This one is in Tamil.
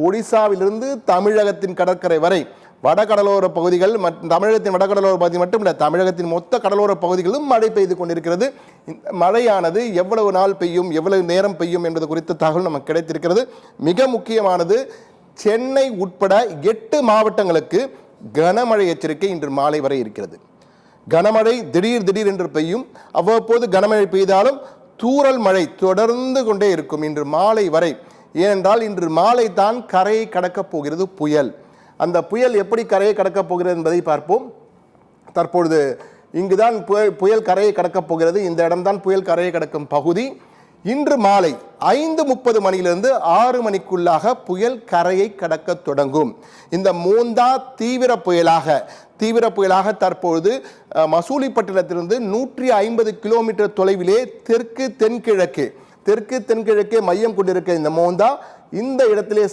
ஒடிசாவிலிருந்து தமிழகத்தின் கடற்கரை வரை வடகடலோர பகுதிகள் தமிழகத்தின் வடகடலோர பகுதி மட்டுமல்ல, தமிழகத்தின் மொத்த கடலோர பகுதிகளிலும் மழை பெய்து கொண்டிருக்கிறது. இந்த மழையானது எவ்வளவு நாள் பெய்யும், எவ்வளவு நேரம் பெய்யும் என்பது குறித்த தகவல் நமக்கு கிடைத்திருக்கிறது. மிக முக்கியமானது, சென்னை உட்பட 8 மாவட்டங்களுக்கு கனமழை எச்சரிக்கை இன்று மாலை வரை இருக்கிறது. கனமழை திடீர் என்று பெய்யும். அவ்வப்போது கனமழை பெய்தாலும் தூறல் மழை தொடர்ந்து கொண்டே இருக்கும் இன்று மாலை வரை. ஏனென்றால் இன்று மாலை தான் கரையை கடக்கப் போகிறது புயல். அந்த புயல் எப்படி கரையை கடக்கப் போகிறது என்பதை பார்ப்போம். தற்பொழுது இங்குதான் புயல் கரையை கடக்கப் போகிறது. இந்த இடம்தான் புயல் கரையை கடக்கும் பகுதி. இன்று மாலை 5:30 மணியிலிருந்து 6 மணிக்குள்ளாக புயல் கரையை கடக்க தொடங்கும். இந்த மோந்தா தீவிர புயலாக தற்பொழுது மசூலிப்பட்டினத்திலிருந்து 150 கிலோமீட்டர் தொலைவிலே தெற்கு தென்கிழக்கே மையம் கொண்டிருக்க இந்த மோந்தா இந்த இடத்திலே